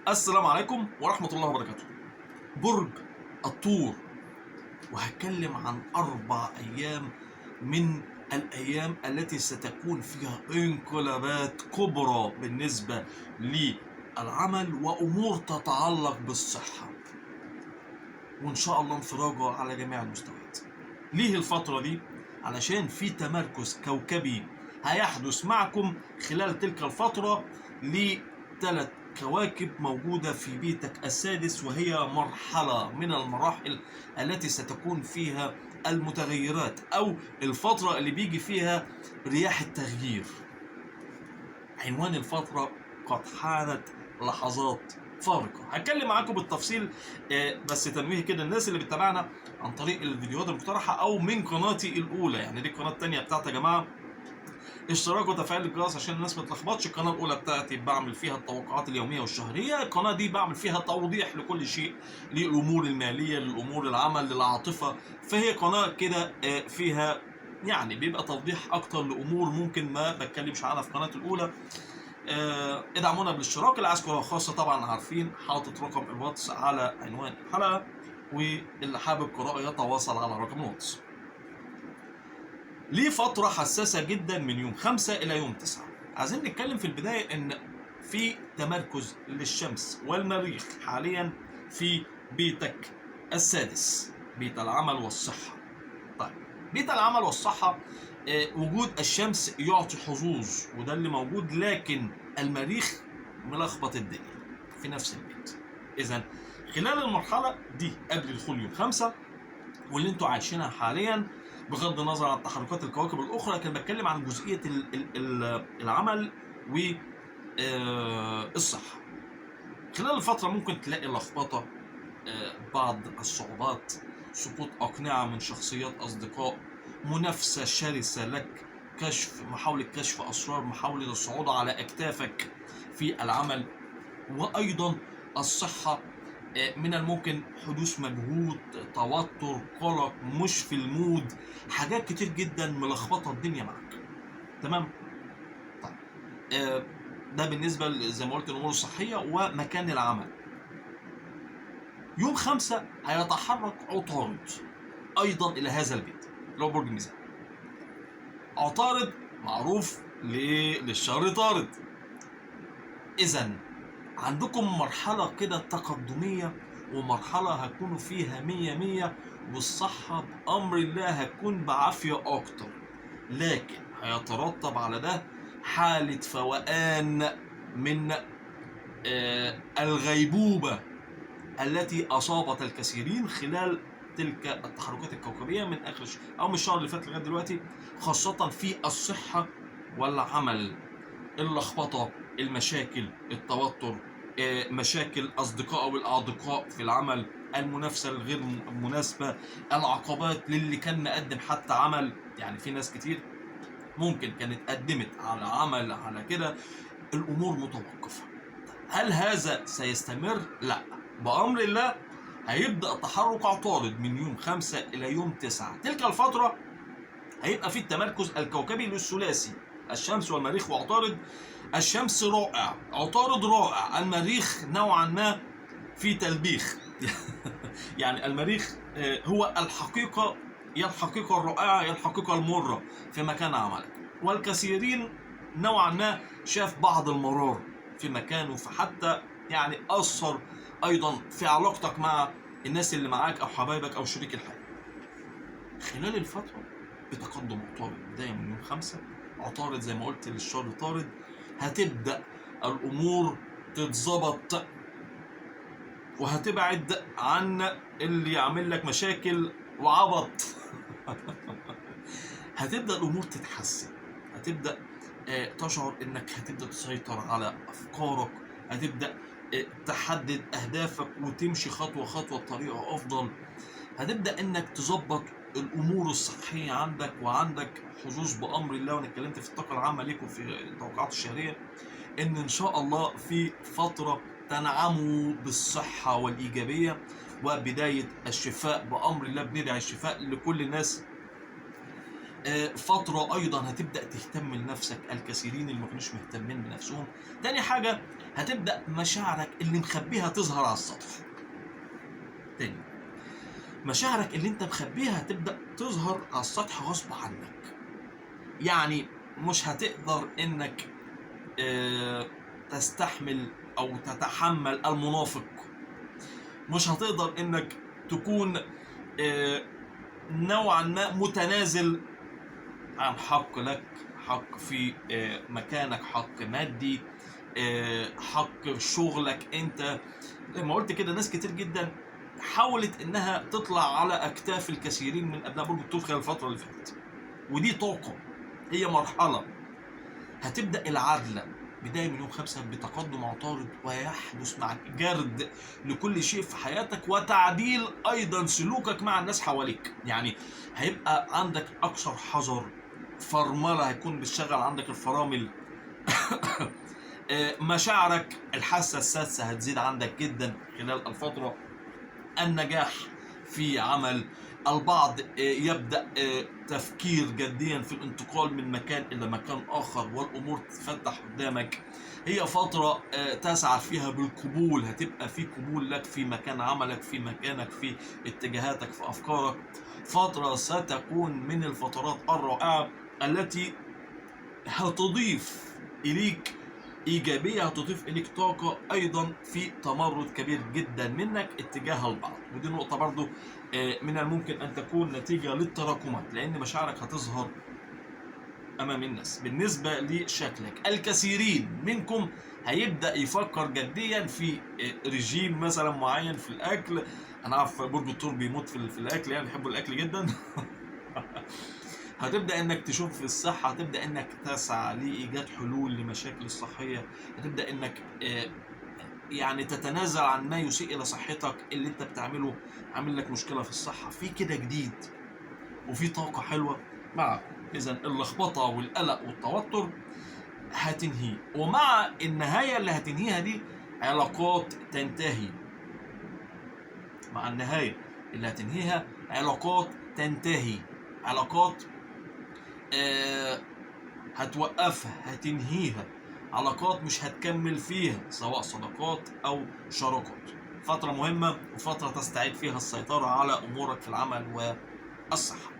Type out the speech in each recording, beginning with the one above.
السلام عليكم ورحمة الله وبركاته. برج الثور، وهتكلم عن 4 أيام من الأيام التي ستكون فيها انقلابات كبرى بالنسبة للعمل وأمور تتعلق بالصحة، وإن شاء الله انفراجة على جميع المستويات. ليه الفترة دي؟ علشان في تمركز كوكبي هيحدث معكم خلال تلك الفترة ل3 كواكب موجودة في بيتك السادس، وهي مرحلة من المراحل التي ستكون فيها المتغيرات أو الفترة اللي بيجي فيها رياح التغيير. عنوان الفترة: قد حانت لحظات فارقة. هتكلم معاكم بالتفصيل، بس تنويه كده، الناس اللي بتتابعنا عن طريق الفيديوهات المقترحة أو من قناتي الأولى، يعني دي القناة التانية بتاعتي يا جماعة، اشتراك وتفعيل الجرس عشان الناس ما تلخبطش. القناه الاولى بتاعتي بعمل فيها التوقعات اليوميه والشهريه، القناه دي بعمل فيها توضيح لكل شيء، للامور الماليه، للامور العمل، للعاطفه. فهي قناه كده فيها يعني بيبقى توضيح اكتر لامور ممكن ما بتكلمش عنها في قناتي الاولى. ادعمونا بالاشتراك. اللي عايز قناه خاصه طبعا عارفين، حاطط رقم الواتس على عنوان الحلقه، واللي حابب قراءه يتواصل على رقم الواتس. ليه فترة حساسة جدا من يوم 5 إلى يوم 9؟ عايزين نتكلم في البداية إن في تمركز للشمس والمريخ حاليا في بيتك السادس، بيت العمل والصحة. طيب، بيت العمل والصحة، وجود الشمس يعطي حظوظ وده اللي موجود، لكن المريخ ملخبط الدنيا في نفس البيت. إذا خلال المرحلة دي قبل دخول يوم 5 واللي انتوا عايشينها حاليا، بغض النظر عن تحركات الكواكب الاخرى، لكن بتكلم عن جزئيه العمل والصحه. خلال الفتره ممكن تلاقي لخبطه، بعض الصعوبات، سقوط اقنعه من شخصيات اصدقاء، منافسه شرسه لك، محاوله كشف اسرار، محاوله الصعود على اكتافك في العمل. وايضا الصحه، من الممكن حدوث مجهود، توتر، قلق، مش في المود، حاجات كتير جدا ملخبطه الدنيا معاك. تمام؟ طيب، ده بالنسبه زي ما قلت الامور الصحيه ومكان العمل. يوم 5 هيتحرك عطارد ايضا الى هذا البيت اللي هو برج الميزان. عطارد معروف للشهر طارد. اذا عندكم مرحلة كده تقدمية، ومرحلة هتكونوا فيها 100 والصحة بأمر الله هتكون بعافية أكتر، لكن هيترتب على ده حالة فوقان من الغيبوبة التي أصابت الكثيرين خلال تلك التحركات الكوكبية من آخر أو من الشهر اللي فات لغاية دلوقتي، خاصة في الصحة والعمل. اللخبطة، المشاكل، التوتر، مشاكل أصدقاء أو الأعضقاء في العمل، المنافسة الغير مناسبة، العقبات للي كان مقدم حتى عمل. يعني في ناس كتير ممكن كانت قدمت على عمل على كده، الأمور متوقفة. هل هذا سيستمر؟ لا، بأمر الله هيبدأ تحرك عطارد من يوم 5 إلى يوم 9. تلك الفترة هيبقى في التمركز الكوكبي للثلاثي، الشمس والمريخ وعطارد. الشمس رائع، عطارد رائع، المريخ نوعا ما في تلبيخ يعني المريخ هو الحقيقة، يا الحقيقة الرائعة يا الحقيقة المرة في مكان عملك، والكثيرين نوعا ما شاف بعض المرار في مكانه، فحتى يعني أثر أيضا في علاقتك مع الناس اللي معاك أو حبايبك أو شريك الحياة. خلال الفترة بتقدم عطارد بداية من يوم 5، عطارد زي ما قلت للشهر طارد، هتبدأ الأمور تتظبط وهتبعد عن اللي يعمل لك مشاكل وعبط هتبدأ الأمور تتحسن، هتبدأ تشعر إنك هتبدأ تسيطر على أفكارك، هتبدأ تحدد أهدافك وتمشي خطوة خطوة بطريقة أفضل، هتبدأ إنك تظبط الامور الصحيه عندك، وعندك حظوظ بامر الله. وانا اتكلمت في الطاقه العامه ليكم في التوقعات الشهريه ان شاء الله في فتره تنعموا بالصحه والايجابيه وبدايه الشفاء بامر الله. بندعي الشفاء لكل الناس فترة أيضا هتبدأ تهتم لنفسك، الكثيرين اللي ما كانوش مهتمين بنفسهم. تاني حاجة، هتبدأ مشاعرك اللي مخبيها تظهر على السطح. تاني، مشاعرك اللي انت مخبيها هتبدأ تظهر على السطح غصب عنك. يعني مش هتقدر انك تستحمل او تتحمل المنافق، مش هتقدر انك تكون نوعا ما متنازل عن حق لك، حق في مكانك، حق مادي، حق شغلك. انت زي ما قلت كده، ناس كتير جدا حاولت انها تطلع على اكتاف الكثيرين من ابناء برج الثور خلال الفتره اللي فاتت، ودي طاقه، هي مرحله. هتبدا العدل بدايه من يوم 5 بتقدم عطارد، ويحدث معك جرد لكل شيء في حياتك، وتعديل ايضا سلوكك مع الناس حواليك. يعني هيبقى عندك اكثر حذر، فرمله هيكون بتشغل عندك الفرامل. مشاعرك الحاسه السادسه هتزيد عندك جدا خلال الفتره. النجاح في عمل، البعض يبدأ تفكير جديا في الانتقال من مكان إلى مكان آخر، والأمور تتفتح قدامك. هي فترة تسعى فيها بالقبول، هتبقى في قبول لك في مكان عملك، في مكانك، في اتجاهاتك، في أفكارك. فترة ستكون من الفترات الرائعة التي هتضيف إليك إيجابية، هتضيف إليك طاقة، أيضا في تمرد كبير جدا منك اتجاه البعض. ودي نقطة برضو من الممكن أن تكون نتيجة للتراكمات، لأن مشاعرك هتظهر أمام الناس بالنسبة لشكلك. الكثيرين منكم هيبدأ يفكر جديا في رجيم مثلا معين في الأكل. أنا عارف برج الثور بيموت في الأكل، يعني بيحبوا الأكل جدا. هتبدأ انك تشوف في الصحة، هتبدأ انك تسعى لإيجاد حلول لمشاكل الصحية، هتبدأ انك يعني تتنازل عن ما يسيء إلى صحتك اللي انت بتعمله عامل لك مشكلة في الصحة. في كده جديد وفي طاقة حلوة مع إذا اللخبطة والقلق والتوتر هتنهي، ومع النهاية اللي هتنهيها دي علاقات تنتهي. مع النهاية اللي هتنهيها علاقات تنتهي، علاقات هتوقفها، هتنهيها، علاقات مش هتكمل فيها، سواء صداقات أو شراكات. فترة مهمة وفترة تستعيد فيها السيطرة على أمورك في العمل والصحة.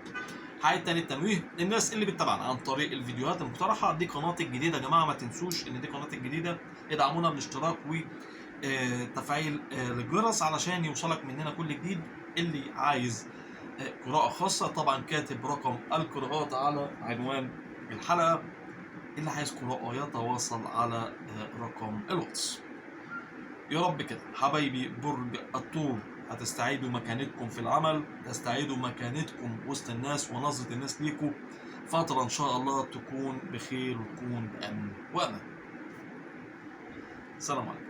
حاجة تاني التنويه، الناس اللي بتتابعنا عن طريق الفيديوهات المقترحة، دي قناتي الجديدة يا جماعة، ما تنسوش إن دي قناتي الجديدة. ادعمونا بالاشتراك وتفعيل الجرس علشان يوصلك مننا كل جديد. اللي عايز قراءة خاصة طبعا كاتب رقم القراءات على عنوان الحلقة، اللي عايز قراءة يتواصل على رقم الواتس. يا رب كده حبايبي برج الثور هتستعيدوا مكانتكم في العمل، تستعيدوا مكانتكم وسط الناس ونظرة الناس ليكم. فترة إن شاء الله تكون بخير وتكون بأمن وأمان. السلام عليكم.